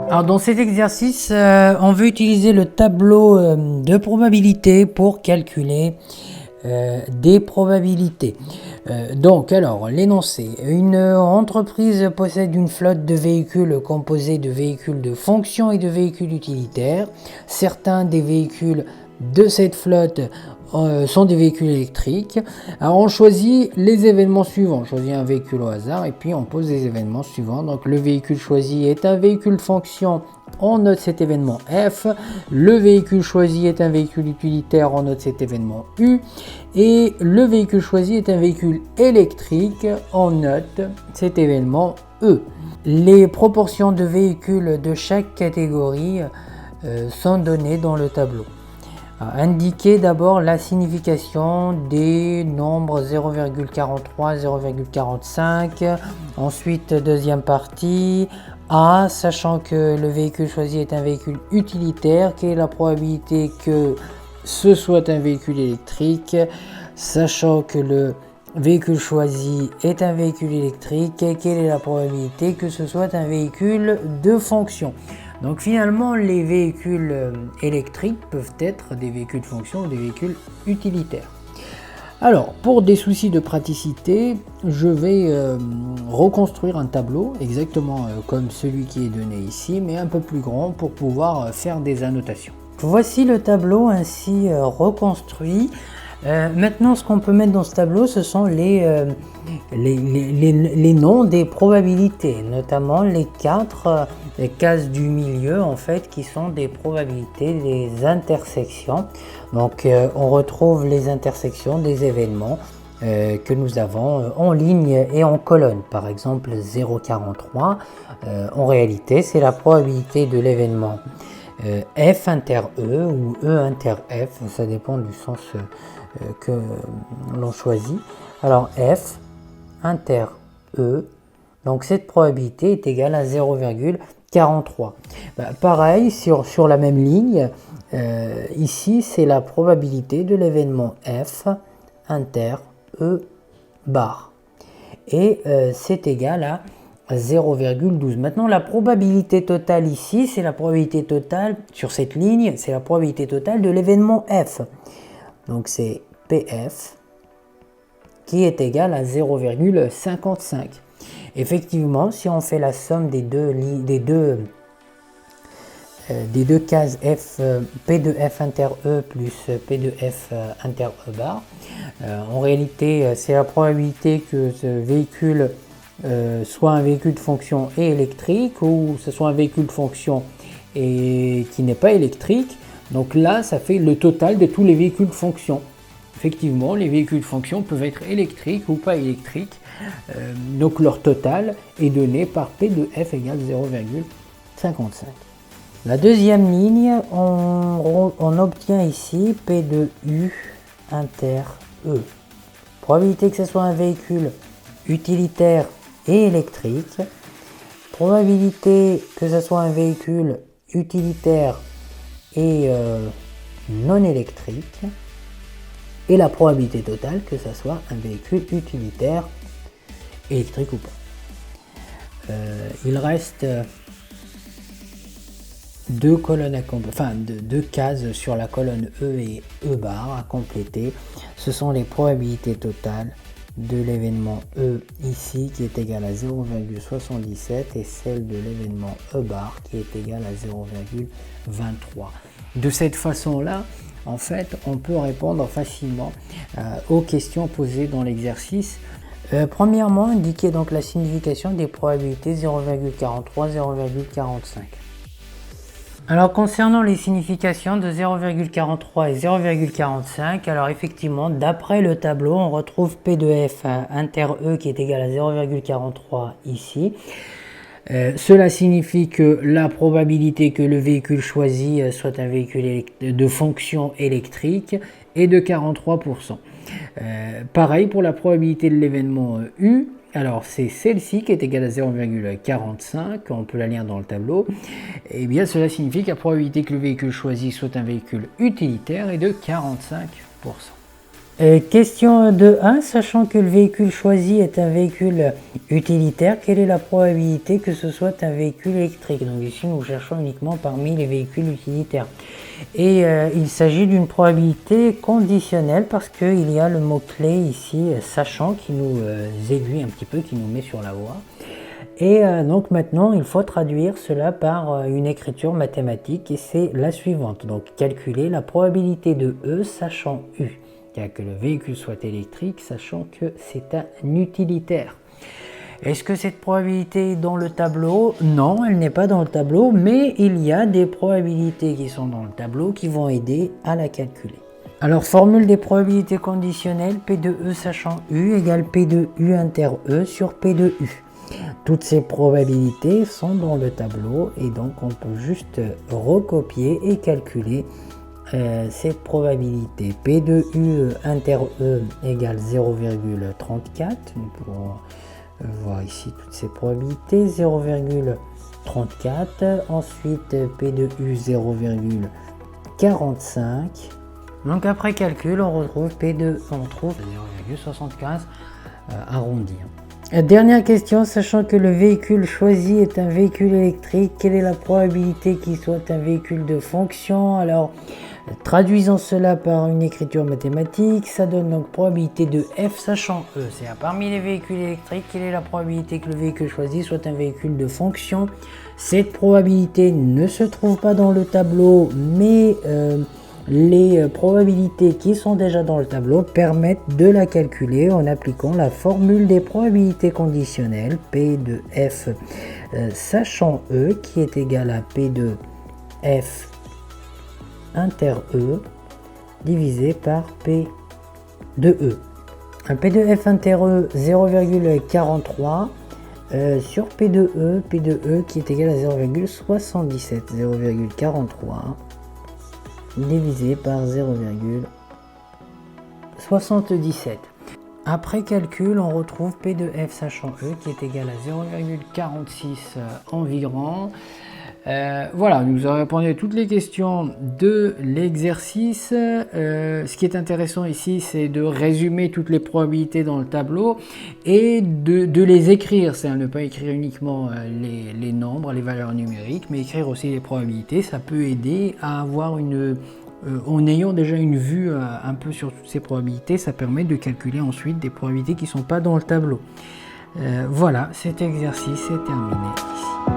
Alors dans cet exercice, on veut utiliser le tableau de probabilité pour calculer des probabilités. Alors l'énoncé. Une entreprise possède une flotte de véhicules composée de véhicules de fonction et de véhicules utilitaires. Certains des véhicules de cette flotte sont des véhicules électriques. Alors on choisit les événements suivants. On choisit un véhicule au hasard et puis on pose les événements suivants. Donc le véhicule choisi est un véhicule fonction. On note cet événement F. Le véhicule choisi est un véhicule utilitaire. On note cet événement U. Et le véhicule choisi est un véhicule électrique. On note cet événement E. Les proportions de véhicules de chaque catégorie sont données dans le tableau. Indiquez d'abord la signification des nombres 0,43, 0,45. Ensuite, deuxième partie, A, sachant que le véhicule choisi est un véhicule utilitaire, quelle est la probabilité que ce soit un véhicule électrique, sachant que le véhicule choisi est un véhicule électrique, quelle est la probabilité que ce soit un véhicule de fonction. Donc finalement, les véhicules électriques peuvent être des véhicules de fonction ou des véhicules utilitaires. Alors, pour des soucis de praticité, je vais reconstruire un tableau exactement comme celui qui est donné ici, mais un peu plus grand pour pouvoir faire des annotations. Voici le tableau ainsi reconstruit. Maintenant, ce qu'on peut mettre dans ce tableau, ce sont les noms des probabilités, notamment les quatre cases du milieu, en fait, qui sont des probabilités des intersections. Donc, on retrouve les intersections des événements que nous avons en ligne et en colonne. Par exemple, 0,43, en réalité, c'est la probabilité de l'événement F inter E ou E inter F, ça dépend du sens que l'on choisit. Alors F inter E, donc cette probabilité est égale à 0,43. Pareil, sur la même ligne, ici c'est la probabilité de l'événement F inter E bar. Et c'est égal à 0,12. Maintenant, la probabilité totale ici, c'est la probabilité totale, sur cette ligne, c'est la probabilité totale de l'événement F. Donc c'est PF qui est égal à 0,55. Effectivement, si on fait la somme des deux cases F, P de F inter E plus P de F inter E bar, en réalité, c'est la probabilité que ce véhicule soit un véhicule de fonction et électrique, ou ce soit un véhicule de fonction et qui n'est pas électrique. Donc là, ça fait le total de tous les véhicules de fonction. Effectivement, les véhicules de fonction peuvent être électriques ou pas électriques. Donc leur total est donné par P de F égale 0,55. La deuxième ligne, on obtient ici P de U inter E. Probabilité que ce soit un véhicule utilitaire et électrique. Probabilité que ce soit un véhicule utilitaire et non électrique. Et la probabilité totale que ce soit un véhicule utilitaire électrique ou pas. Il reste deux colonnes deux cases sur la colonne E et E bar à compléter. Ce sont les probabilités totales de l'événement E ici qui est égal à 0,77 et celle de l'événement E bar qui est égal à 0,23. De cette façon-là, en fait, on peut répondre facilement aux questions posées dans l'exercice. Premièrement, indiquez donc la signification des probabilités 0,43, 0,45. Alors concernant les significations de 0,43 et 0,45, alors effectivement, d'après le tableau, on retrouve P de F inter E qui est égal à 0,43 ici. Cela signifie que la probabilité que le véhicule choisi soit un véhicule de fonction électrique est de 43%. Pareil pour la probabilité de l'événement U. Alors c'est celle-ci qui est égale à 0,45, on peut la lire dans le tableau. Et bien cela signifie que la probabilité que le véhicule choisi soit un véhicule utilitaire est de 45%. Question de 1. Sachant que le véhicule choisi est un véhicule utilitaire, quelle est la probabilité que ce soit un véhicule électrique? Donc ici, nous cherchons uniquement parmi les véhicules utilitaires. Et il s'agit d'une probabilité conditionnelle parce qu'il y a le mot-clé ici, sachant, qui nous aiguille un petit peu, qui nous met sur la voie. Et donc maintenant, il faut traduire cela par une écriture mathématique et c'est la suivante. Donc calculer la probabilité de E sachant U, que le véhicule soit électrique, sachant que c'est un utilitaire. Est-ce que cette probabilité est dans le tableau? Non, elle n'est pas dans le tableau, mais il y a des probabilités qui sont dans le tableau qui vont aider à la calculer. Alors, formule des probabilités conditionnelles, P de E sachant U égale P de U inter E sur P de U. Toutes ces probabilités sont dans le tableau et donc on peut juste recopier et calculer cette probabilité. P de U inter E égale 0,34. Nous pourrons voir ici toutes ces probabilités. 0,34. Ensuite P de U 0,45. Donc après calcul, on trouve 0,75 arrondi. Dernière question, sachant que le véhicule choisi est un véhicule électrique, quelle est la probabilité qu'il soit un véhicule de fonction? Alors, traduisons cela par une écriture mathématique, ça donne donc probabilité de F sachant E. C'est parmi les véhicules électriques, quelle est la probabilité que le véhicule choisi soit un véhicule de fonction? Cette probabilité ne se trouve pas dans le tableau, mais les probabilités qui sont déjà dans le tableau permettent de la calculer en appliquant la formule des probabilités conditionnelles P de F sachant E qui est égal à P de F inter E divisé par P de E. P de F inter E 0,43 sur P de E qui est égal à 0,77. 0,43 divisé par 0,77. Après calcul, on retrouve P de F sachant E qui est égal à 0,46 environ. Voilà, nous avons répondu à toutes les questions de l'exercice. Ce qui est intéressant ici, c'est de résumer toutes les probabilités dans le tableau et de les écrire. C'est à ne pas écrire uniquement les nombres, les valeurs numériques, mais écrire aussi les probabilités. Ça peut aider à avoir en ayant déjà une vue un peu sur toutes ces probabilités, ça permet de calculer ensuite des probabilités qui ne sont pas dans le tableau. Voilà, cet exercice est terminé ici.